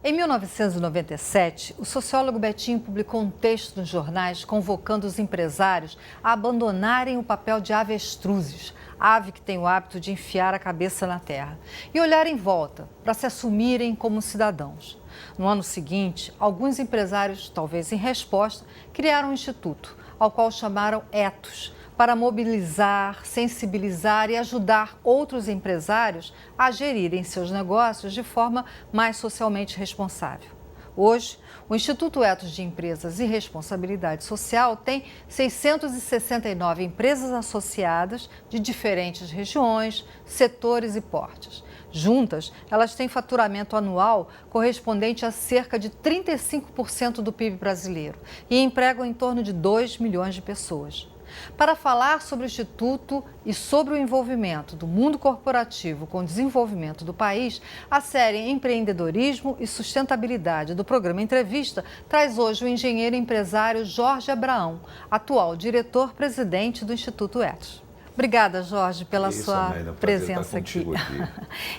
Em 1997, o sociólogo Betinho publicou um texto nos jornais convocando os empresários a abandonarem o papel de avestruzes, ave que tem o hábito de enfiar a cabeça na terra, e olhar em volta para se assumirem como cidadãos. No ano seguinte, alguns empresários, talvez em resposta, criaram um instituto, ao qual chamaram Etos, para mobilizar, sensibilizar e ajudar outros empresários a gerirem seus negócios de forma mais socialmente responsável. Hoje, o Instituto Etos de Empresas e Responsabilidade Social tem 669 empresas associadas de diferentes regiões, setores e portes. Juntas, elas têm faturamento anual correspondente a cerca de 35% do PIB brasileiro e empregam em torno de 2 milhões de pessoas. Para falar sobre o Instituto e sobre o envolvimento do mundo corporativo com o desenvolvimento do país, a série Empreendedorismo e Sustentabilidade do programa Entrevista traz hoje o engenheiro e empresário Jorge Abraão, atual diretor-presidente do Instituto Etos. Obrigada, Jorge, pela sua presença aqui.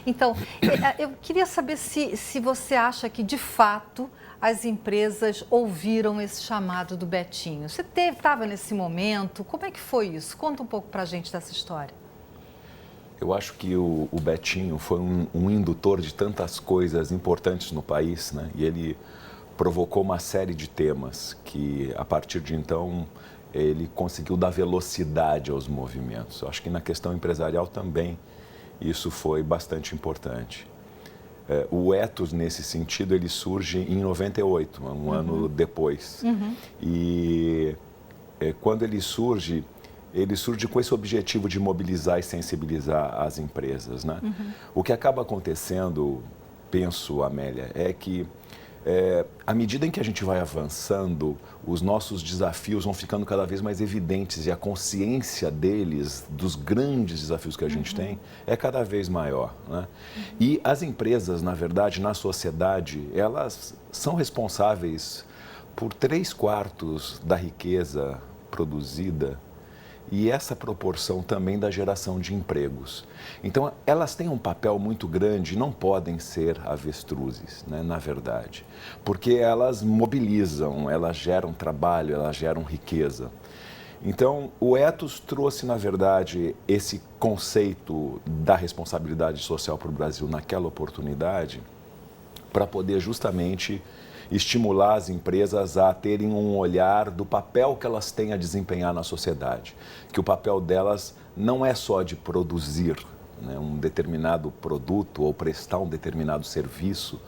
Então, eu queria saber se você acha que, de fato, as empresas ouviram esse chamado do Betinho. Você estava nesse momento? Como é que foi isso? Conta um pouco para a gente dessa história. Eu acho que o Betinho foi um indutor de tantas coisas importantes no país, né? E ele provocou uma série de temas que, a partir de então, ele conseguiu dar velocidade aos movimentos. Eu acho que na questão empresarial também isso foi bastante importante. O Etos, nesse sentido, ele surge em 98, um ano depois. E quando ele surge com esse objetivo de mobilizar e sensibilizar as empresas, né? O que acaba acontecendo, penso, Amélia, é que à medida em que a gente vai avançando, os nossos desafios vão ficando cada vez mais evidentes e a consciência deles, dos grandes desafios que a gente tem, é cada vez maior, né? E as empresas, na verdade, na sociedade, elas são responsáveis por 3/4 da riqueza produzida e essa proporção também da geração de empregos. Então, elas têm um papel muito grande e não podem ser avestruzes, né, na verdade, porque elas mobilizam, elas geram trabalho, elas geram riqueza. Então, o Etos trouxe, na verdade, esse conceito da responsabilidade social para o Brasil naquela oportunidade para poder justamente estimular as empresas a terem um olhar do papel que elas têm a desempenhar na sociedade, que o papel delas não é só de produzir, né, um determinado produto ou prestar um determinado serviço,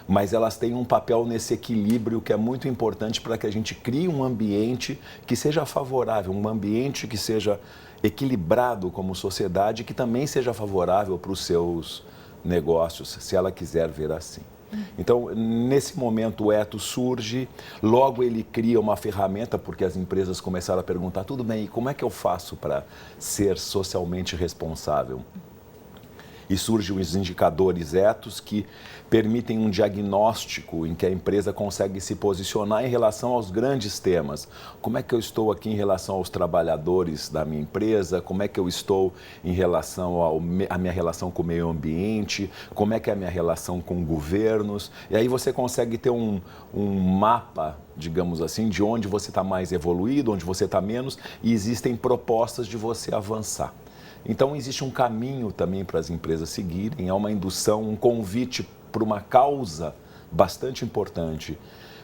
mas elas têm um papel nesse equilíbrio que é muito importante para que a gente crie um ambiente que seja favorável, um ambiente que seja equilibrado como sociedade, que também seja favorável para os seus negócios, se ela quiser ver assim. Então, nesse momento, o Etos surge, logo ele cria uma ferramenta, porque as empresas começaram a perguntar, tudo bem, e como é que eu faço para ser socialmente responsável? E surgem os indicadores Etos que permitem um diagnóstico em que a empresa consegue se posicionar em relação aos grandes temas. Como é que eu estou aqui em relação aos trabalhadores da minha empresa? Como é que eu estou em relação à minha relação com o meio ambiente? Como é que é a minha relação com governos? E aí você consegue ter um mapa, digamos assim, de onde você está mais evoluído, onde você está menos, e existem propostas de você avançar. Então, existe um caminho também para as empresas seguirem, é uma indução, um convite para uma causa bastante importante,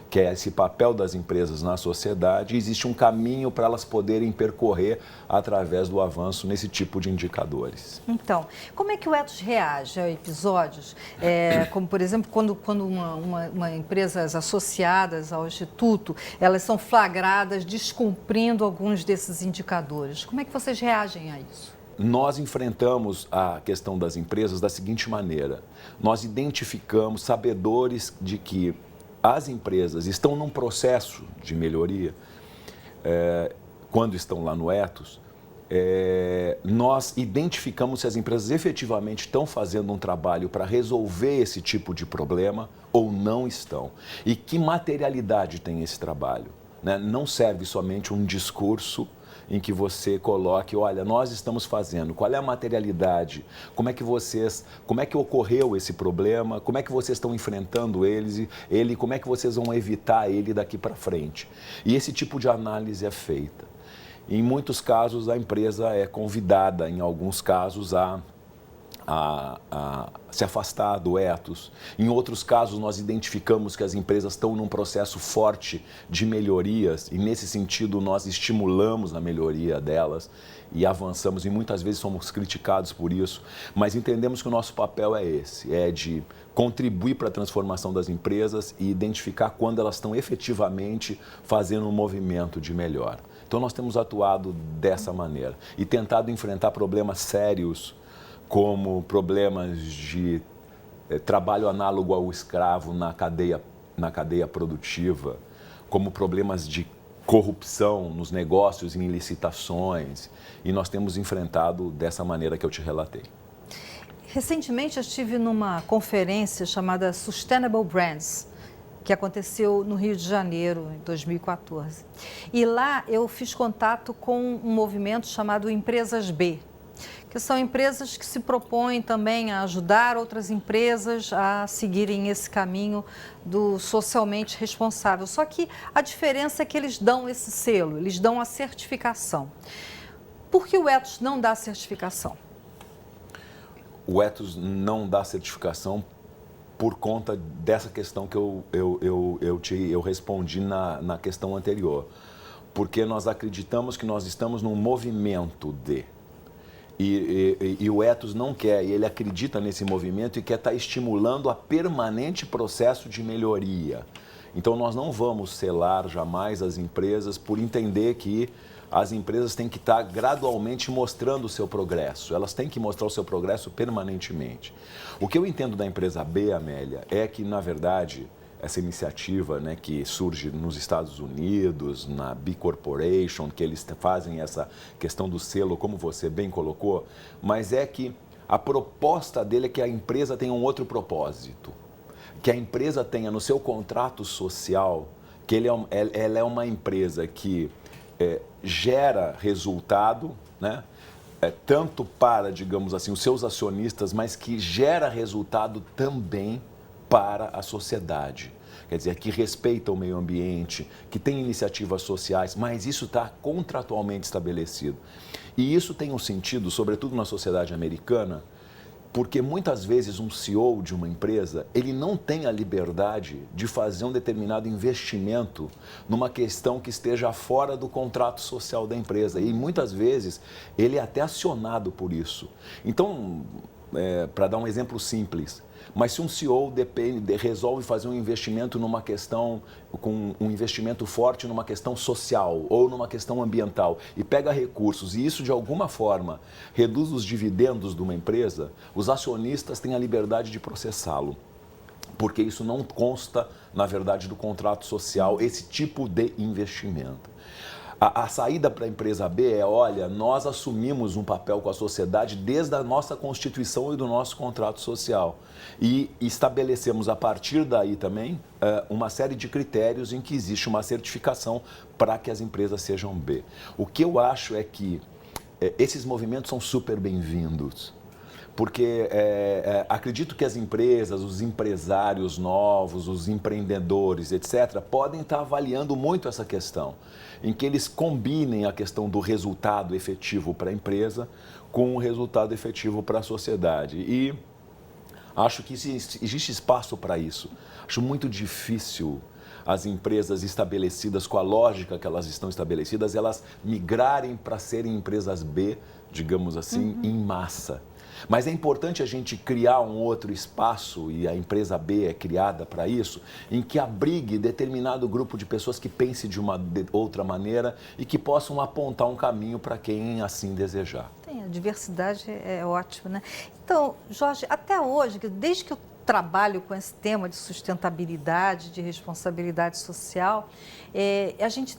que é esse papel das empresas na sociedade, e existe um caminho para elas poderem percorrer através do avanço nesse tipo de indicadores. Então, como é que o Etos reage a episódios, como, por exemplo, quando uma empresas associadas ao Instituto, elas são flagradas descumprindo alguns desses indicadores? Como é que vocês reagem a isso? Nós enfrentamos a questão das empresas da seguinte maneira: nós identificamos, sabedores de que as empresas estão num processo de melhoria, quando estão lá no Etos, nós identificamos se as empresas efetivamente estão fazendo um trabalho para resolver esse tipo de problema ou não estão. E que materialidade tem esse trabalho, né? Não serve somente um discurso, em que você coloque, olha, nós estamos fazendo, qual é a materialidade, como é que ocorreu esse problema, como é que vocês estão enfrentando ele, como é que vocês vão evitar ele daqui para frente. E esse tipo de análise é feita. Em muitos casos, a empresa é convidada, em alguns casos, a se afastar do ethos. Em outros casos, nós identificamos que as empresas estão num processo forte de melhorias e, nesse sentido, nós estimulamos a melhoria delas e avançamos e muitas vezes somos criticados por isso, mas entendemos que o nosso papel é esse, é de contribuir para a transformação das empresas e identificar quando elas estão efetivamente fazendo um movimento de melhora. Então, nós temos atuado dessa maneira e tentado enfrentar problemas sérios como problemas de trabalho análogo ao escravo na cadeia produtiva, como problemas de corrupção nos negócios e em licitações, e nós temos enfrentado dessa maneira que eu te relatei. Recentemente eu estive numa conferência chamada Sustainable Brands, que aconteceu no Rio de Janeiro, em 2014. E lá eu fiz contato com um movimento chamado Empresas B, que são empresas que se propõem também a ajudar outras empresas a seguirem esse caminho do socialmente responsável. Só que a diferença é que eles dão esse selo, eles dão a certificação. Por que o Ethos não dá certificação? O Ethos não dá certificação por conta dessa questão que eu respondi na questão anterior. Porque nós acreditamos que nós estamos num movimento de... E o Ethos não quer, e ele acredita nesse movimento e quer estar estimulando a permanente processo de melhoria. Então, nós não vamos selar jamais as empresas por entender que as empresas têm que estar gradualmente mostrando o seu progresso. Elas têm que mostrar o seu progresso permanentemente. O que eu entendo da empresa B, Amélia, é que, na verdade, essa iniciativa, né, que surge nos Estados Unidos, na B Corporation, que eles fazem essa questão do selo, como você bem colocou, mas é que a proposta dele é que a empresa tenha um outro propósito, que a empresa tenha no seu contrato social, que ela é uma empresa que gera resultado, né, tanto para, digamos assim, os seus acionistas, mas que gera resultado também para a sociedade. Quer dizer, que respeita o meio ambiente, que tem iniciativas sociais, mas isso está contratualmente estabelecido. E isso tem um sentido, sobretudo na sociedade americana, porque muitas vezes um CEO de uma empresa, ele não tem a liberdade de fazer um determinado investimento numa questão que esteja fora do contrato social da empresa. E muitas vezes ele é até acionado por isso. Então, para dar um exemplo simples, mas se um CEO resolve fazer um investimento numa questão, com um investimento forte numa questão social ou numa questão ambiental e pega recursos e isso de alguma forma reduz os dividendos de uma empresa, os acionistas têm a liberdade de processá-lo, porque isso não consta, na verdade, do contrato social, esse tipo de investimento. A saída para a empresa B é, olha, nós assumimos um papel com a sociedade desde a nossa Constituição e do nosso contrato social. E estabelecemos a partir daí também uma série de critérios em que existe uma certificação para que as empresas sejam B. O que eu acho é que esses movimentos são super bem-vindos. Porque acredito que as empresas, os empresários novos, os empreendedores, etc., podem estar avaliando muito essa questão, em que eles combinem a questão do resultado efetivo para a empresa com o resultado efetivo para a sociedade. E acho que existe espaço para isso. Acho muito difícil as empresas estabelecidas com a lógica que elas estão estabelecidas, elas migrarem para serem empresas B, digamos assim, em massa. Mas é importante a gente criar um outro espaço, e a empresa B é criada para isso, em que abrigue determinado grupo de pessoas que pense de uma outra maneira e que possam apontar um caminho para quem assim desejar. A diversidade é ótima, né? Então, Jorge, até hoje, desde que eu trabalho com esse tema de sustentabilidade, de responsabilidade social, a gente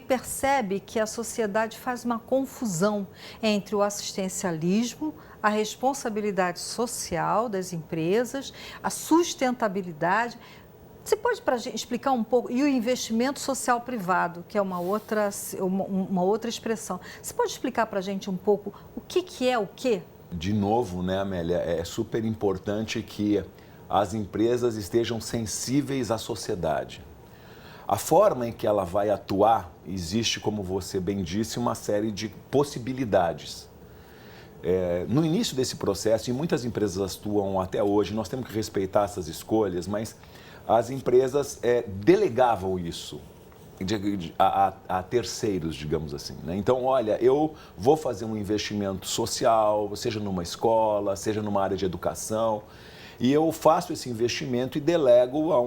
percebe que a sociedade faz uma confusão entre o assistencialismo, a responsabilidade social das empresas, a sustentabilidade. Você pode para gente explicar um pouco, e o investimento social privado, que é uma outra expressão. Você pode explicar para a gente um pouco o que é o quê? De novo, né, Amélia, é super importante que as empresas estejam sensíveis à sociedade. A forma em que ela vai atuar, existe, como você bem disse, uma série de possibilidades. No início desse processo, e muitas empresas atuam até hoje, nós temos que respeitar essas escolhas, mas as empresas delegavam isso a terceiros, digamos assim, né? Então, olha, eu vou fazer um investimento social, seja numa escola, seja numa área de educação, e eu faço esse investimento e delego a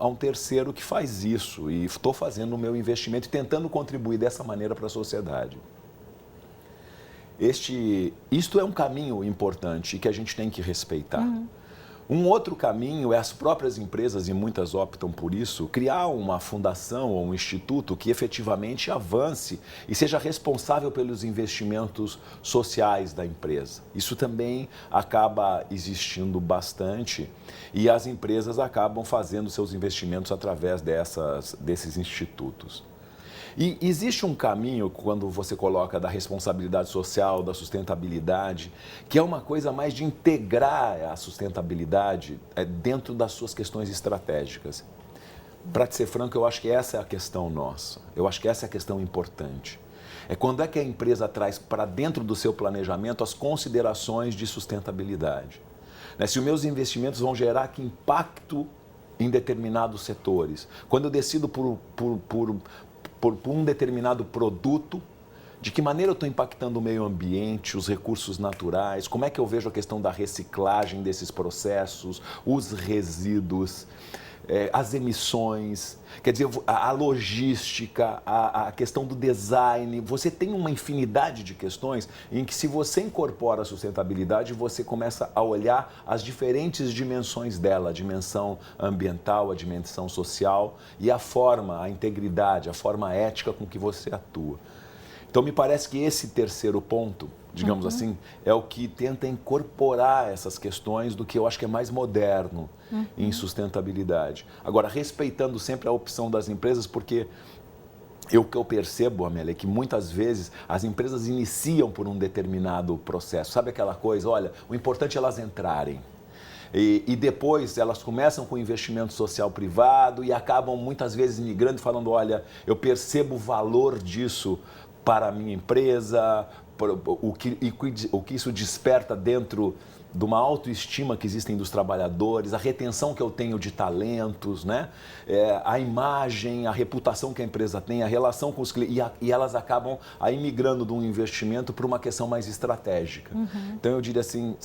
um terceiro que faz isso. E estou fazendo o meu investimento e tentando contribuir dessa maneira para a sociedade. Isto é um caminho importante e que a gente tem que respeitar. Um outro caminho é as próprias empresas, e muitas optam por isso, criar uma fundação ou um instituto que efetivamente avance e seja responsável pelos investimentos sociais da empresa. Isso também acaba existindo bastante e as empresas acabam fazendo seus investimentos através desses institutos. E existe um caminho, quando você coloca da responsabilidade social, da sustentabilidade, que é uma coisa mais de integrar a sustentabilidade dentro das suas questões estratégicas. Para te ser franco, eu acho que essa é a questão nossa. Eu acho que essa é a questão importante. É quando é que a empresa traz para dentro do seu planejamento as considerações de sustentabilidade. Se os meus investimentos vão gerar que impacto em determinados setores. Quando eu decido por um determinado produto, de que maneira eu estou impactando o meio ambiente, os recursos naturais, como é que eu vejo a questão da reciclagem desses processos, os resíduos, as emissões, quer dizer, a logística, a questão do design. Você tem uma infinidade de questões em que, se você incorpora a sustentabilidade, você começa a olhar as diferentes dimensões dela, a dimensão ambiental, a dimensão social e a forma, a integridade, a forma ética com que você atua. Então, me parece que esse terceiro ponto, digamos assim, é o que tenta incorporar essas questões do que eu acho que é mais moderno em sustentabilidade. Agora, respeitando sempre a opção das empresas, porque o que eu percebo, Amélia, é que muitas vezes as empresas iniciam por um determinado processo. Sabe aquela coisa, olha, o importante é elas entrarem. E depois elas começam com investimento social privado e acabam muitas vezes migrando e falando, olha, eu percebo o valor disso para a minha empresa, o que isso desperta dentro de uma autoestima que existem dos trabalhadores, a retenção que eu tenho de talentos, né? A imagem, a reputação que a empresa tem, a relação com os clientes, e elas acabam aí migrando de um investimento para uma questão mais estratégica. Então eu diria assim,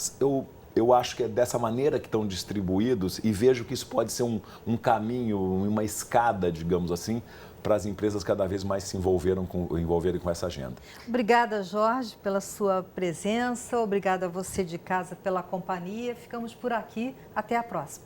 eu acho que é dessa maneira que estão distribuídos e vejo que isso pode ser um caminho, uma escada, digamos assim, para as empresas cada vez mais se envolverem com essa agenda. Obrigada, Jorge, pela sua presença. Obrigada a você de casa pela companhia. Ficamos por aqui. Até a próxima.